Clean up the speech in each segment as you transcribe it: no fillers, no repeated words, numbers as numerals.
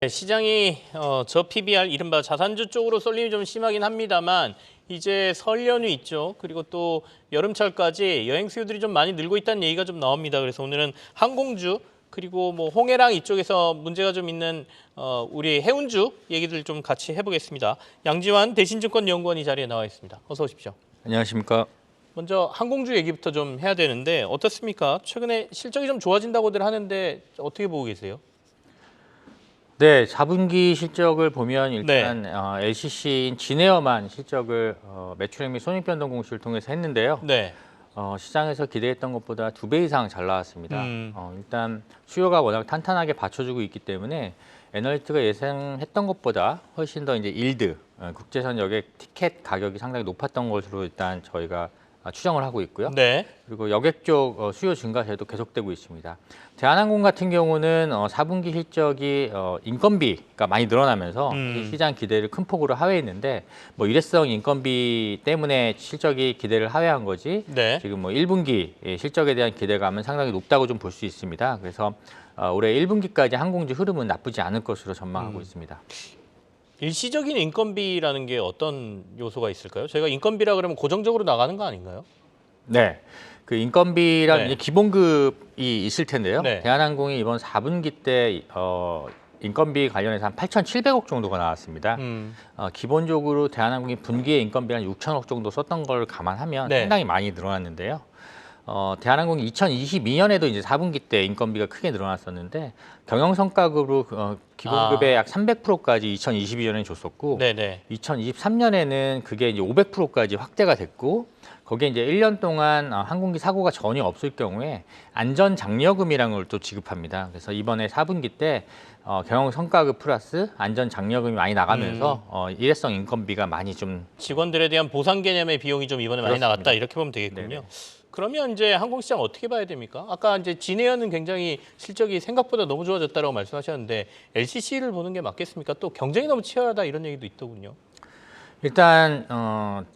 네, 시장이 저 PBR 이른바 자산주 쪽으로 쏠림이 좀 심하긴 합니다만 이제 설 연휴 있죠. 그리고 또 여름철까지 여행 수요들이 좀 많이 늘고 있다는 얘기가 좀 나옵니다. 그래서 오늘은 항공주 그리고 뭐 홍해랑 이쪽에서 문제가 좀 있는 우리 해운주 얘기들 좀 같이 해보겠습니다. 양지환 대신증권연구원 이 자리에 나와 있습니다. 어서 오십시오. 안녕하십니까. 먼저 항공주 얘기부터 좀 해야 되는데 어떻습니까? 최근에 실적이 좀 좋아진다고들 하는데 어떻게 보고 계세요? 네, 4분기 실적을 보면 일단 LCC인 진에어만 실적을 매출액 및 손익변동 공시를 통해서 했는데요. 네. 시장에서 기대했던 것보다 2배 이상 잘 나왔습니다. 일단 수요가 워낙 탄탄하게 받쳐주고 있기 때문에 애널리스트가 예상했던 것보다 훨씬 더 이제 일드, 국제선 여객 티켓 가격이 상당히 높았던 것으로 일단 저희가 추정을 하고 있고요. 네. 그리고 여객 쪽 수요 증가세도 계속되고 있습니다. 대한항공 같은 경우는 4분기 실적이 인건비가 많이 늘어나면서 시장 기대를 큰 폭으로 하회했는데 뭐 일회성 인건비 때문에 실적이 기대를 하회한 거지 네. 지금 뭐 1분기 실적에 대한 기대감은 상당히 높다고 좀 볼 수 있습니다. 그래서 올해 1분기까지 항공주 흐름은 나쁘지 않을 것으로 전망하고 있습니다. 일시적인 인건비라는 게 어떤 요소가 있을까요? 저희가 인건비라 그러면 고정적으로 나가는 거 아닌가요? 네. 그 인건비란 네. 기본급이 있을 텐데요. 네. 대한항공이 이번 4분기 때 인건비 관련해서 한 8,700억 정도가 나왔습니다. 기본적으로 대한항공이 분기에 인건비 한 6천억 정도 썼던 걸 감안하면 네. 상당히 많이 늘어났는데요. 대한항공이 2022년에도 이제 4분기 때 인건비가 크게 늘어났었는데 경영성과급으로 기본급의 약 300%까지 2022년에 줬었고 네네. 2023년에는 그게 이제 500%까지 확대가 됐고 거기에 이제 1년 동안 항공기 사고가 전혀 없을 경우에 안전장려금이라는 걸 또 지급합니다. 그래서 이번에 4분기 때 경영성과급 플러스 안전장려금이 많이 나가면서 일회성 인건비가 많이 좀 직원들에 대한 보상 개념의 비용이 좀 이번에 많이 그렇습니다. 나갔다 이렇게 보면 되겠군요. 네네. 그러면 이제 항공시장 어떻게 봐야 됩니까? 아까 이제 진에어는 굉장히 실적이 생각보다 너무 좋아졌다고 말씀하셨는데 LCC를 보는 게 맞겠습니까? 또 경쟁이 너무 치열하다 이런 얘기도 있더군요. 일단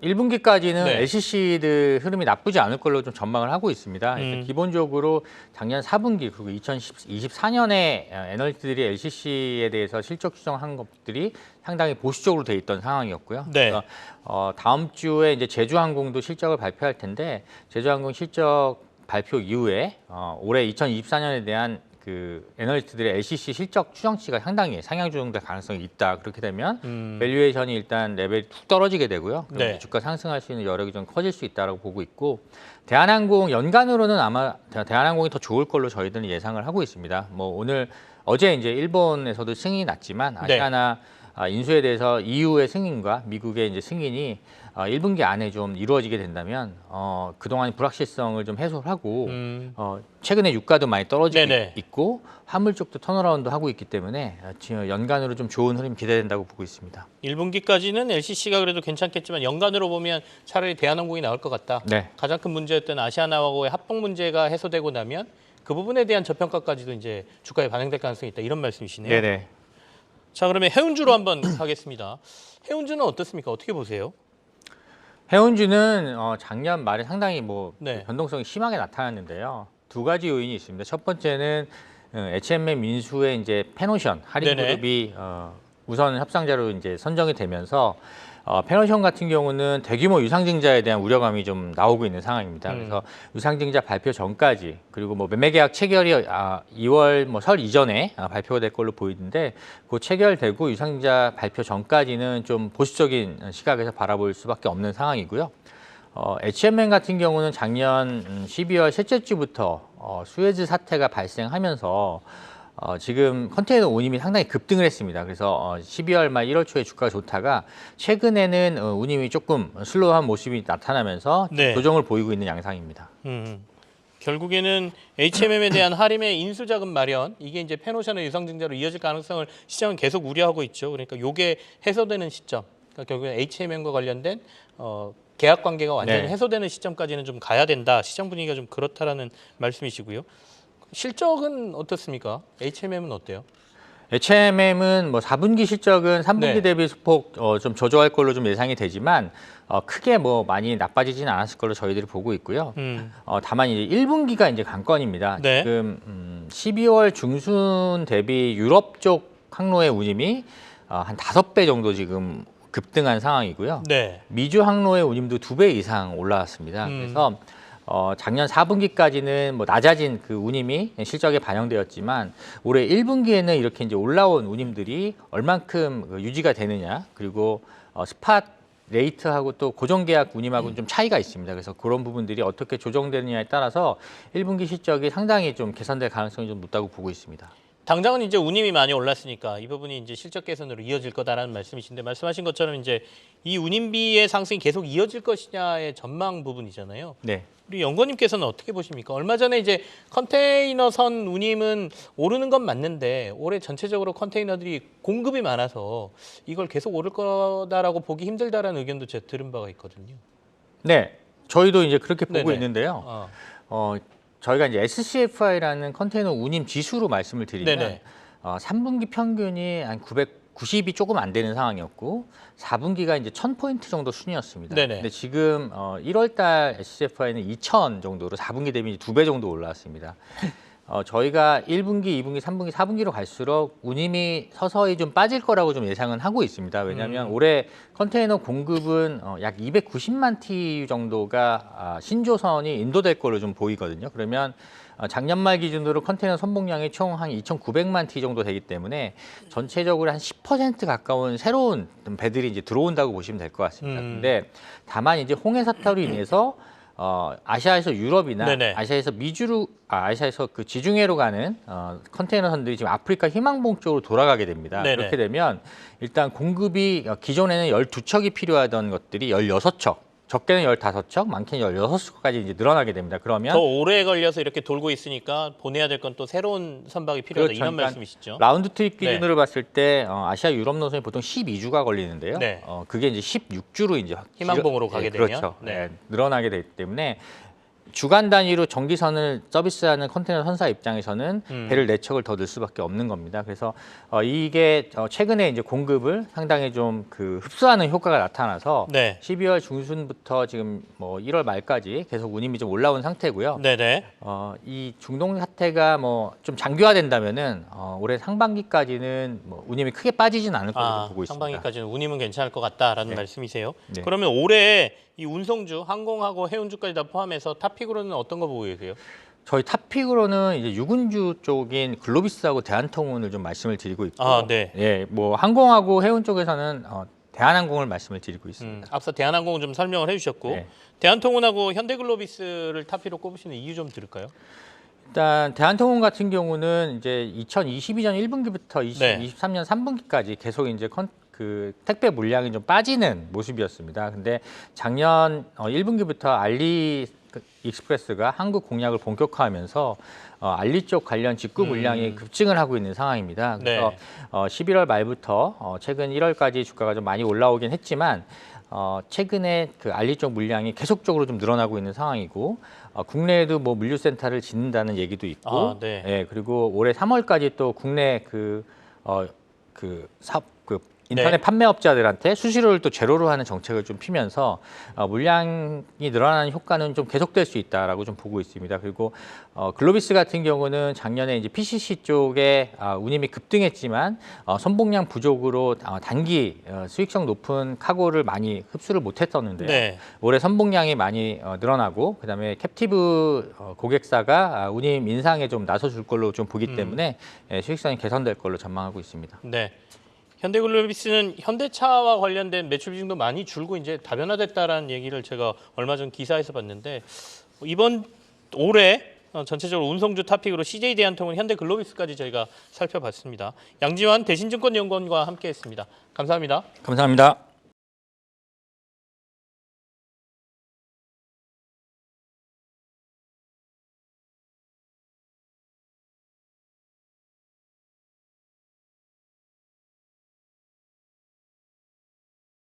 1분기까지는 네. LCC들 흐름이 나쁘지 않을 걸로 좀 전망을 하고 있습니다. 일단 기본적으로 작년 4분기 그리고 2024년에 애널리스트들이 LCC에 대해서 실적 추정한 것들이 상당히 보수적으로 돼 있던 상황이었고요. 네. 그래서 다음 주에 이제 제주항공도 실적을 발표할 텐데 제주항공 실적 발표 이후에 올해 2024년에 대한 그 애널리스트들의 LCC 실적 추정치가 상당히 상향 조정될 가능성이 있다. 그렇게 되면 밸류에이션이 일단 레벨이 툭 떨어지게 되고요. 그럼 네. 주가 상승할 수 있는 여력이 좀 커질 수 있다고 보고 있고 대한항공 연간으로는 아마 대한항공이 더 좋을 걸로 저희들은 예상을 하고 있습니다. 뭐 오늘 어제 이제 일본에서도 승인이 났지만 아시아나 인수에 대해서 EU의 승인과 미국의 이제 승인이 1분기 안에 좀 이루어지게 된다면 그동안 불확실성을 좀 해소를 하고 최근에 유가도 많이 떨어지고 네네. 있고 화물 쪽도 턴어라운드 하고 있기 때문에 지금 연간으로 좀 좋은 흐름이 기대된다고 보고 있습니다. 1분기까지는 LCC가 그래도 괜찮겠지만 연간으로 보면 차라리 대한항공이 나올 것 같다. 네. 가장 큰 문제였던 아시아나하고의 합병 문제가 해소되고 나면 그 부분에 대한 저평가까지도 이제 주가에 반영될 가능성이 있다. 이런 말씀이시네요. 네네. 자, 그러면 해운주로 한번 가겠습니다. 해운주는 어떻습니까? 어떻게 보세요? 해운주는 작년 말에 상당히 뭐 네. 변동성이 심하게 나타났는데요. 두 가지 요인이 있습니다. 첫 번째는 H&M 민수의 이제 페노션 할인 네네. 그룹이 우선 협상자로 이제 선정이 되면서 페노션 같은 경우는 대규모 유상증자에 대한 우려감이 좀 나오고 있는 상황입니다. 그래서 유상증자 발표 전까지 그리고 뭐 매매계약 체결이 2월 뭐 설 이전에 발표가 될 걸로 보이는데 그 체결되고 유상증자 발표 전까지는 좀 보수적인 시각에서 바라볼 수밖에 없는 상황이고요. H&M 같은 경우는 작년 12월 셋째 주부터 수에즈 사태가 발생하면서 지금 컨테이너 운임이 상당히 급등을 했습니다. 그래서 12월 말 1월 초에 주가가 좋다가 최근에는 운임이 조금 슬로우한 모습이 나타나면서 네. 조정을 보이고 있는 양상입니다. 결국에는 H&M에 대한 할인의 인수자금 마련 이게 이제 페노션의 유상증자로 이어질 가능성을 시장은 계속 우려하고 있죠. 그러니까 이게 해소되는 시점, 그러니까 결국엔 H&M과 관련된 계약 관계가 완전히 네. 해소되는 시점까지는 좀 가야 된다. 시장 분위기가 좀 그렇다라는 말씀이시고요. 실적은 어떻습니까? H&M은 어때요? H&M은 뭐 4분기 실적은 3분기 네. 대비 소폭 좀 저조할 걸로 좀 예상이 되지만 크게 뭐 많이 나빠지지는 않았을 걸로 저희들이 보고 있고요. 다만 이제 1분기가 이제 관건입니다. 네. 지금 12월 중순 대비 유럽 쪽 항로의 운임이 한 5배 정도 지금 급등한 상황이고요. 네. 미주 항로의 운임도 2배 이상 올라왔습니다. 그래서 작년 4분기까지는 뭐 낮아진 그 운임이 실적에 반영되었지만 올해 1분기에는 이렇게 이제 올라온 운임들이 얼만큼 유지가 되느냐, 그리고 스팟 레이트하고 또 고정계약 운임하고는 좀 차이가 있습니다. 그래서 그런 부분들이 어떻게 조정되느냐에 따라서 1분기 실적이 상당히 좀 개선될 가능성이 좀 높다고 보고 있습니다. 당장은 이제 운임이 많이 올랐으니까 이 부분이 이제 실적 개선으로 이어질 거다라는 말씀이신데, 말씀하신 것처럼 이제 이 운임비의 상승이 계속 이어질 것이냐의 전망 부분이잖아요. 네. 우리 연구원님께서는 어떻게 보십니까? 얼마 전에 이제 컨테이너선 운임은 오르는 건 맞는데 올해 전체적으로 컨테이너들이 공급이 많아서 이걸 계속 오를 거다라고 보기 힘들다라는 의견도 제가 들은 바가 있거든요. 네. 저희도 이제 그렇게 보고 네네. 있는데요. 저희가 이제 SCFI라는 컨테이너 운임 지수로 말씀을 드리면 네네. 3분기 평균이 한 990이 조금 안 되는 상황이었고 4분기가 이제 1000포인트 정도 순이었습니다. 네네. 근데 지금 1월 달 SCFI는 2000 정도로 4분기 대비 2배 정도 올라왔습니다. 저희가 1분기, 2분기, 3분기, 4분기로 갈수록 운임이 서서히 좀 빠질 거라고 좀 예상은 하고 있습니다. 왜냐하면 올해 컨테이너 공급은 약 290만 TEU 정도가 신조선이 인도될 걸로 좀 보이거든요. 그러면 작년 말 기준으로 컨테이너 선봉량이 총 한 2,900만 T 정도 되기 때문에 전체적으로 한 10% 가까운 새로운 배들이 이제 들어온다고 보시면 될 것 같습니다. 근데 다만 이제 홍해 사태로 인해서 아시아에서 유럽이나 네네. 아시아에서 그 지중해로 가는 컨테이너선들이 지금 아프리카 희망봉 쪽으로 돌아가게 됩니다. 네네. 그렇게 되면 일단 공급이 기존에는 12척이 필요하던 것들이 16척, 적게는 15척, 많게는 16척까지 이제 늘어나게 됩니다. 그러면 더 오래 걸려서 이렇게 돌고 있으니까 보내야 될 건 또 새로운 선박이 필요하다, 그렇죠. 이런 그러니까 말씀이시죠? 라운드 트립 기준으로 봤을 때 아시아 유럽 노선이 보통 12주가 걸리는데요. 네. 그게 이제 16주로 이제 희망봉으로 가게 되면? 그렇죠. 네. 늘어나게 되기 때문에 주간 단위로 정기선을 서비스하는 컨테이너 선사 입장에서는 배를 4척을 더 넣을 수밖에 없는 겁니다. 그래서 이게 최근에 이제 공급을 상당히 좀 그 흡수하는 효과가 나타나서 네. 12월 중순부터 지금 뭐 1월 말까지 계속 운임이 좀 올라온 상태고요. 네네. 이 중동 사태가 뭐 좀 장기화된다면은 올해 상반기까지는 뭐 운임이 크게 빠지진 않을 거라고 보고 있습니다. 상반기까지는 운임은 괜찮을 것 같다라는 네. 말씀이세요. 네. 그러면 올해 이 운송주, 항공하고 해운주까지 다 포함해서 탑픽으로는 어떤 거 보고 계세요? 저희 탑픽으로는 이제 유군주 쪽인 글로비스하고 대한통운을 좀 말씀을 드리고 있고, 네. 예, 뭐 항공하고 해운 쪽에서는 대한항공을 말씀을 드리고 있습니다. 앞서 대한항공은 좀 설명을 해주셨고, 네. 대한통운하고 현대글로비스를 탑픽으로 꼽으시는 이유 좀 들을까요? 일단 대한통운 같은 경우는 이제 2022년 1분기부터 네. 2023년 3분기까지 계속 이제 그 택배 물량이 좀 빠지는 모습이었습니다. 근데 작년 1분기부터 알리 익스프레스가 한국 공략을 본격화하면서 알리 쪽 관련 직구 물량이 급증을 하고 있는 상황입니다. 그래서 네. 11월 말부터 최근 1월까지 주가가 좀 많이 올라오긴 했지만 최근에 그 알리 쪽 물량이 계속적으로 좀 늘어나고 있는 상황이고 국내에도 뭐 물류센터를 짓는다는 얘기도 있고, 네. 예, 그리고 올해 3월까지 또 국내 인터넷 네. 판매업자들한테 수수료를 또 제로로 하는 정책을 좀 피면서 물량이 늘어나는 효과는 좀 계속될 수 있다라고 좀 보고 있습니다. 그리고 글로비스 같은 경우는 작년에 이제 PCC 쪽에 운임이 급등했지만 선봉량 부족으로 단기 수익성 높은 카고를 많이 흡수를 못했었는데요. 네. 올해 선봉량이 많이 늘어나고 그다음에 캡티브 고객사가 운임 인상에 좀 나서줄 걸로 좀 보기 때문에 수익성이 개선될 걸로 전망하고 있습니다. 네. 현대글로비스는 현대차와 관련된 매출 비중도 많이 줄고 이제 다변화됐다라는 얘기를 제가 얼마 전 기사에서 봤는데, 이번 올해 전체적으로 운송주 탑픽으로 CJ 대한통운, 현대글로비스까지 저희가 살펴봤습니다. 양지환 대신증권연구원과 함께했습니다. 감사합니다. 감사합니다.